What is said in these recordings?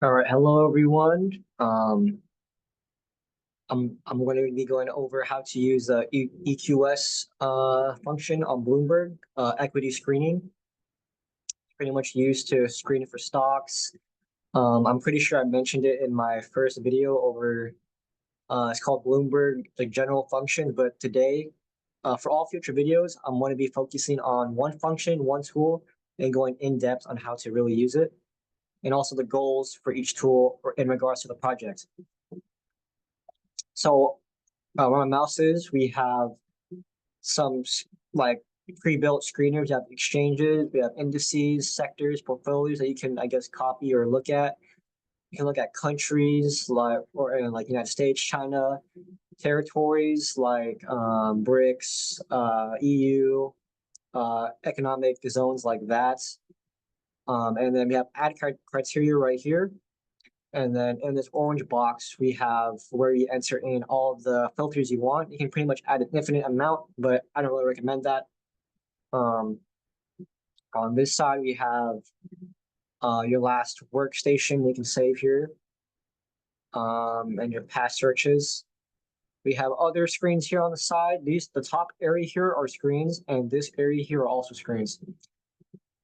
All right, hello everyone. I'm going to be going over how to use the EQS function on Bloomberg equity screening. Pretty much used to screen for stocks. I'm pretty sure I mentioned it in my first video over. It's called Bloomberg the general function, but today, for all future videos, I'm going to be focusing on one function, one tool, and going in depth on how to really use it, and also the goals for each tool in regards to the project. So where my mouse is, we have some like pre-built screeners. We have exchanges, we have indices, sectors, portfolios that you can, I guess, copy or look at. You can look at countries or in like United States, China, territories like BRICS, EU, economic zones like that. And then we have add criteria right here. And then in this orange box, we have where you enter in all of the filters you want. You can pretty much add an infinite amount, but I don't really recommend that. Um, on this side, we have your last workstation you can save here, and your past searches. We have other screens here on the side. The top area here are screens, and this area here are also screens.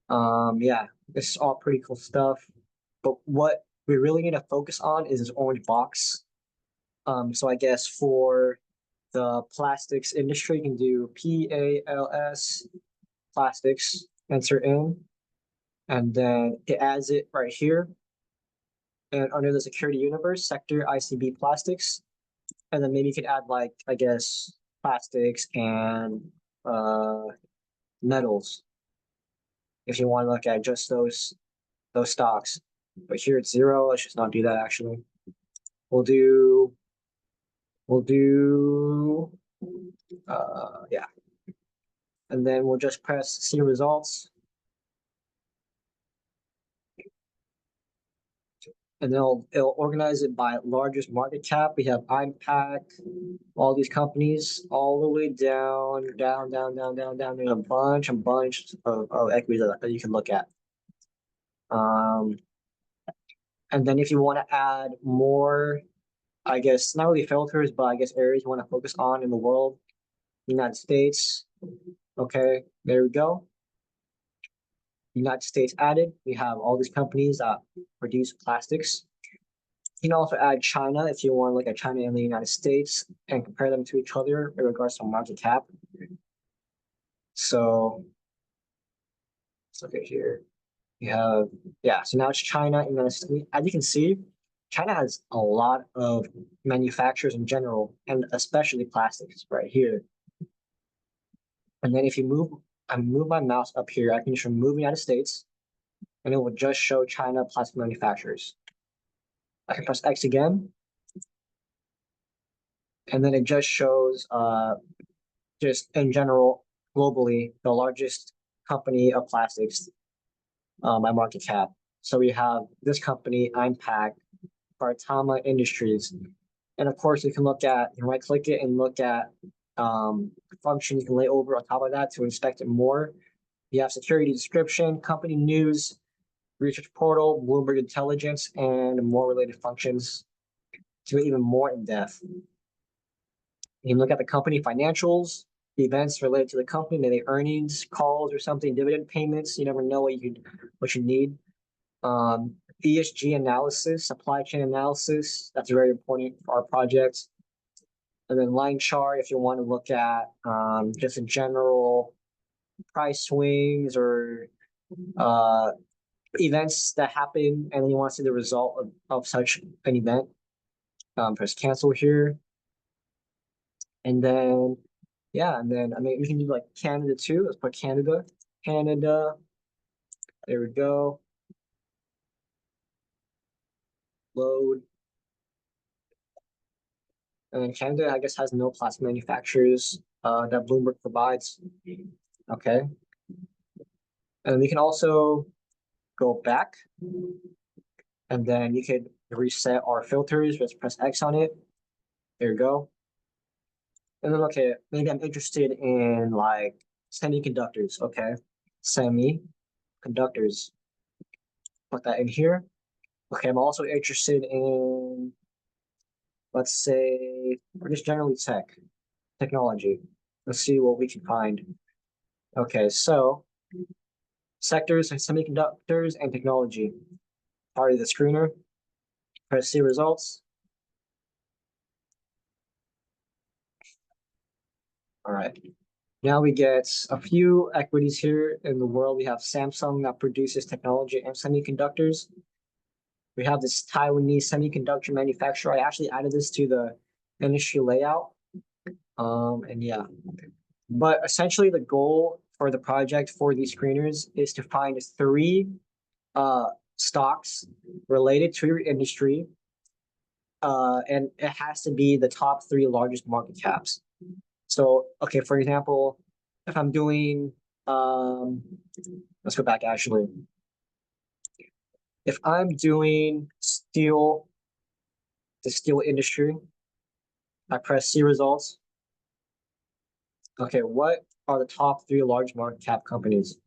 Yeah, this is all pretty cool stuff. But what we really need to focus on is this orange box. So I guess for the plastics industry, you can do PALS plastics, enter in, and then it adds it right here. And under the security universe sector, ICB plastics. And then maybe you could add like, I guess, plastics and uh, metals if you want to look at just those stocks. But here it's zero. Let's just not do that actually. We'll do we'll do yeah. And then we'll just press see results. And then it'll organize it by largest market cap. We have IMPAC, all these companies, all the way down. There's a bunch of equities that you can look at. And then if you want to add more, I guess not really filters, but I guess areas you want to focus on in the world, United States. Okay, there we go. United States added. We have all these companies that produce plastics. You can also add China if you want to look at China and the United States and compare them to each other in regards to market cap. So let's look at here. You have, yeah, so now it's China and United States. As you can see, China has a lot of manufacturers in general, and especially plastics right here. And then if I move my mouse up here, I can just remove United States, and it will just show China plastic manufacturers. I can press X again, and then it just shows just in general, globally, the largest company of plastics by market cap. So we have this company, IMPAC, Bartama Industries. And of course, you can right click it and look at functions you can lay over on top of that to inspect it more. You have security description, company news, research portal, Bloomberg intelligence, and more related functions to get even more in depth. You can look at the company financials, the events related to the company, maybe earnings, calls or something, dividend payments. You never know what you need. ESG analysis, supply chain analysis. That's very important for our project. And then line chart if you want to look at just in general price swings or events that happen and you want to see the result of such an event. Press cancel here. And then, yeah, and then, I mean, we can do like Canada too. Let's put Canada. There we go. Load. And then Canada, I guess, has no plastic manufacturers that Bloomberg provides. Okay. And we can also go back. And then you could reset our filters. Let's press X on it. There you go. And then, okay, maybe I'm interested in like semiconductors. Okay. Semiconductors. Put that in here. Okay, I'm also interested in, let's say, or just generally technology. Let's see what we can find. Okay, so sectors, semiconductors, and technology. Part of the screener. Press see results. All right. Now we get a few equities here in the world. We have Samsung that produces technology and semiconductors. We have this Taiwanese semiconductor manufacturer. I actually added this to the industry layout. And yeah, but essentially the goal for the project for these screeners is to find three uh, stocks related to your industry. And it has to be the top three largest market caps. So, okay, for example, if I'm doing, let's go back actually. If I'm doing the steel industry, I press see results. Okay, what are the top three large market cap companies?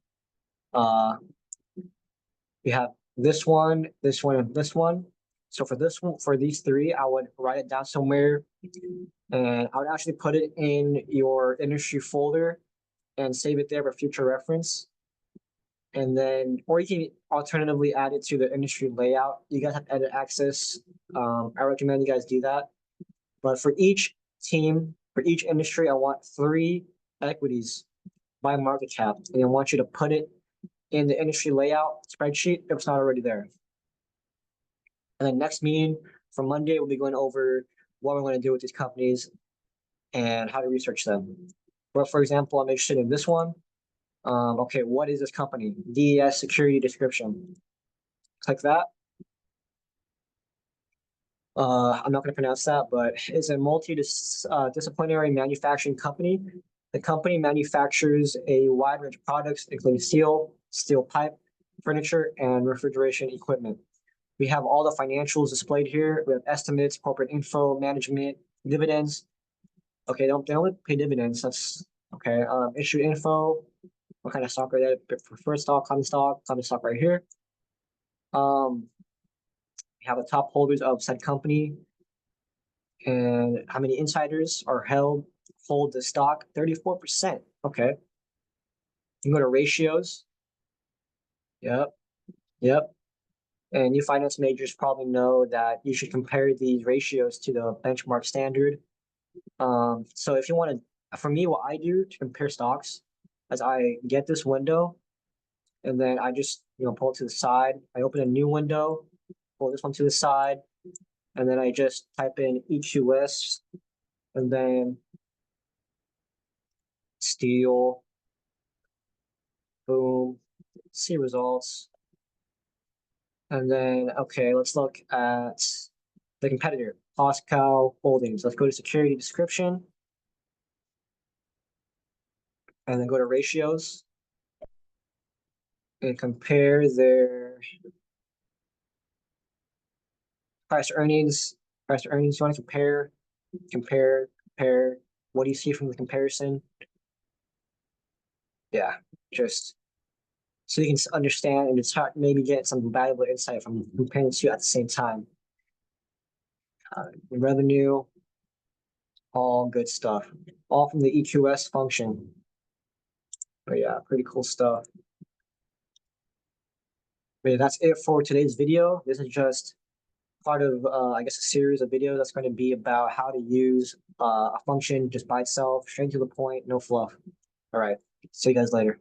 Uh, we have this one, and this one. So for this one, for these three, I would write it down somewhere, and I would actually put it in your industry folder and save it there for future reference. And then, or you can alternatively add it to the industry layout. You guys have edit access. I recommend you guys do that. But for each team, for each industry, I want three equities by market cap, and I want you to put it in the industry layout spreadsheet if it's not already there. And then next meeting for Monday, we'll be going over what we're going to do with these companies and how to research them. But for example, I'm interested in this one. Okay, what is this company? DES security description. Click that. I'm not going to pronounce that, but it's a multidisciplinary manufacturing company. The company manufactures a wide range of products, including steel pipe, furniture, and refrigeration equipment. We have all the financials displayed here. We have estimates, corporate info, management, dividends. Okay, they don't pay dividends. That's okay. Issue info. What kind of stock are they? Preferred stock, common stock right here. We have the top holders of said company and how many insiders are hold the stock. 34%. Okay. You go to ratios. Yep. Yep. And you finance majors probably know that you should compare these ratios to the benchmark standard. So if you want to, for me, what I do to compare stocks is I get this window and then I just, pull it to the side. I open a new window, pull this one to the side, and then I just type in EQS and then steel, boom, see results. And then, okay, let's look at the competitor, Costco Holdings. Let's go to security description and then go to ratios and compare their price to earnings. Price to earnings, you want to compare. What do you see from the comparison? Yeah, just so you can understand and it's maybe get some valuable insight from comparing the two at the same time. Revenue, all good stuff, all from the EQS function. But yeah, pretty cool stuff. But yeah, that's it for today's video. This is just part of, I guess, a series of videos that's going to be about how to use a function just by itself, straight to the point, no fluff. All right, see you guys later.